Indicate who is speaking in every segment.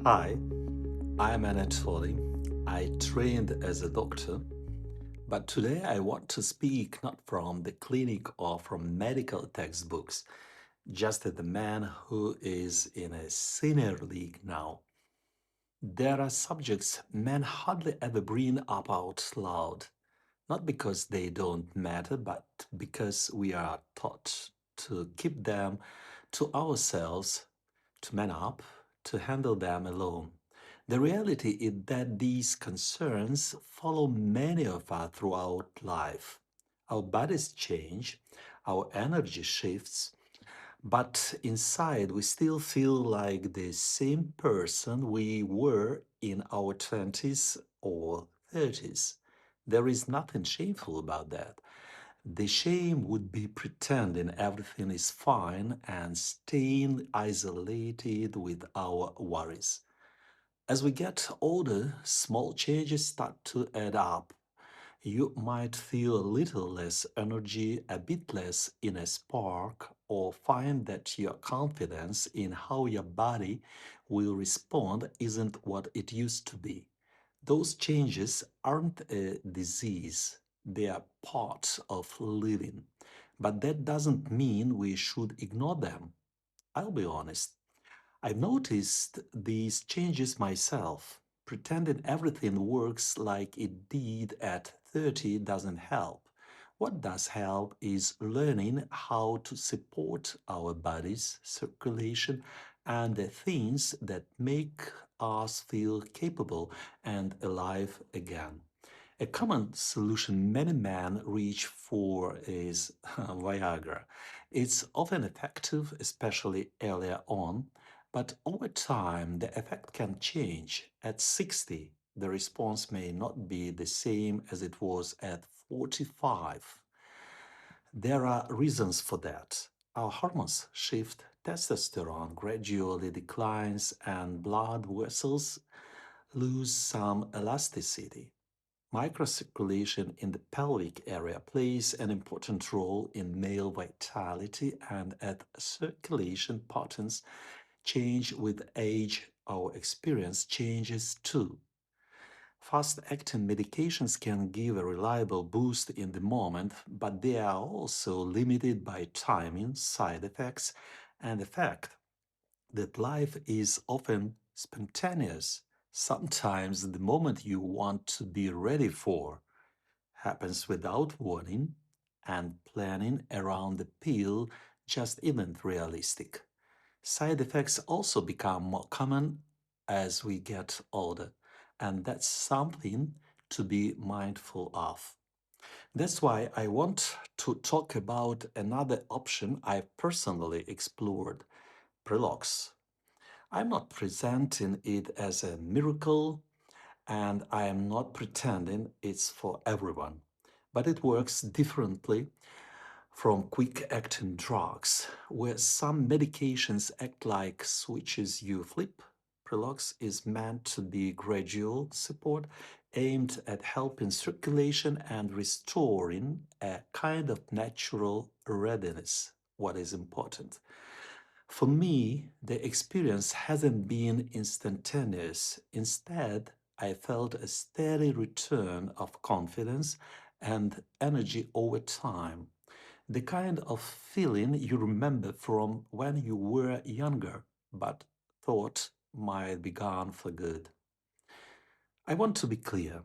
Speaker 1: Hi, I'm Anatoly. I trained as a doctor, but today I want to speak not from the clinic or from medical textbooks, just as the man who is in a senior league now. There are subjects men hardly ever bring up out loud, not because they don't matter, but because we are taught to keep them to ourselves, to man up, to handle them alone. The reality is that these concerns follow many of us throughout life. Our bodies change, our energy shifts, but inside we still feel like the same person we were in our 20s or 30s. There is nothing shameful about that. The shame would be pretending everything is fine and staying isolated with our worries. As we get older, small changes start to add up. You might feel a little less energy, a bit less in a spark, or find that your confidence in how your body will respond isn't what it used to be. Those changes aren't a disease, they are part of living. But that doesn't mean we should ignore them. I'll be honest. I've noticed these changes myself. Pretending everything works like it did at 30 doesn't help. What does help is learning how to support our bodies, circulation, and the things that make us feel capable and alive again. A common solution many men reach for is Viagra. It's often effective, especially earlier on, but over time the effect can change. At 60, the response may not be the same as it was at 45. There are reasons for that. Our hormones shift, testosterone gradually declines, and blood vessels lose some elasticity. Microcirculation in the pelvic area plays an important role in male vitality, and as circulation patterns change with age, our experience changes too. Fast acting medications can give a reliable boost in the moment, but they are also limited by timing, side effects, and the fact that life is often spontaneous. Sometimes the moment you want to be ready for happens without warning, and planning around the pill just isn't realistic. Side effects also become more common as we get older, and that's something to be mindful of. That's why I want to talk about another option I've personally explored, Prelox. I'm not presenting it as a miracle, and I am not pretending it's for everyone. But it works differently from quick acting drugs, where some medications act like switches you flip. Prelox is meant to be gradual support aimed at helping circulation and restoring a kind of natural readiness, what is important. For me, the experience hasn't been instantaneous. Instead, I felt a steady return of confidence and energy over time. The kind of feeling you remember from when you were younger, but thought might be gone for good. I want to be clear.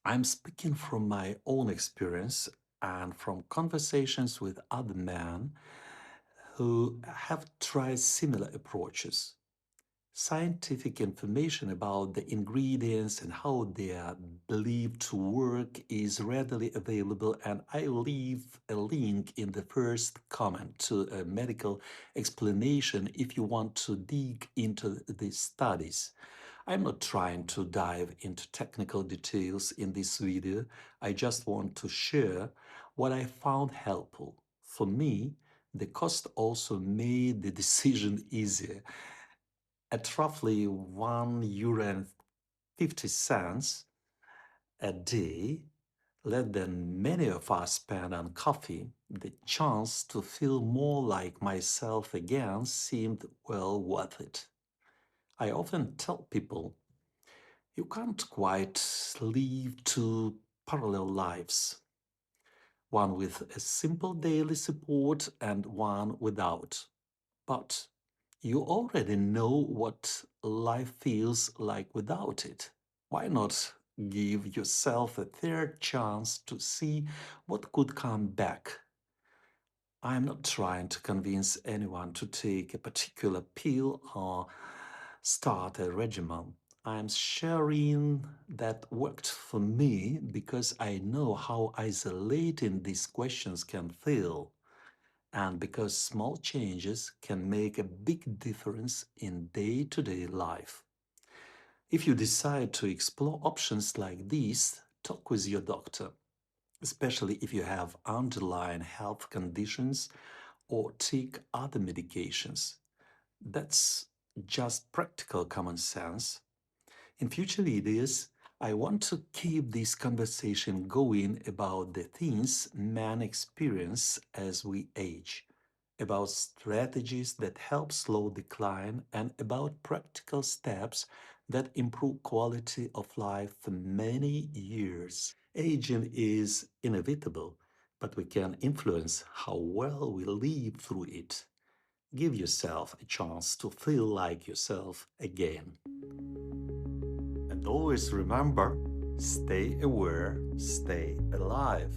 Speaker 1: I'm speaking from my own experience and from conversations with other men who have tried similar approaches. Scientific information about the ingredients and how they are believed to work is readily available, and I leave a link in the first comment to a medical explanation if you want to dig into these studies. I'm not trying to dive into technical details in this video. I just want to share what I found helpful. For me, the cost also made the decision easier. At roughly €1.50 a day, less than many of us spend on coffee, the chance to feel more like myself again seemed well worth it. I often tell people you can't quite live two parallel lives, one with a simple daily support and one without. But you already know what life feels like without it. Why not give yourself a third chance to see what could come back? I'm not trying to convince anyone to take a particular pill or start a regimen. I'm sharing that worked for me because I know how isolating these questions can feel, and because small changes can make a big difference in day to day life. If you decide to explore options like these, talk with your doctor, especially if you have underlying health conditions or take other medications. That's just practical common sense. In future videos, I want to keep this conversation going about the things men experience as we age, about strategies that help slow decline, and about practical steps that improve quality of life for many years. Aging is inevitable, but we can influence how well we live through it. Give yourself a chance to feel like yourself again. And always remember, stay aware, stay alive.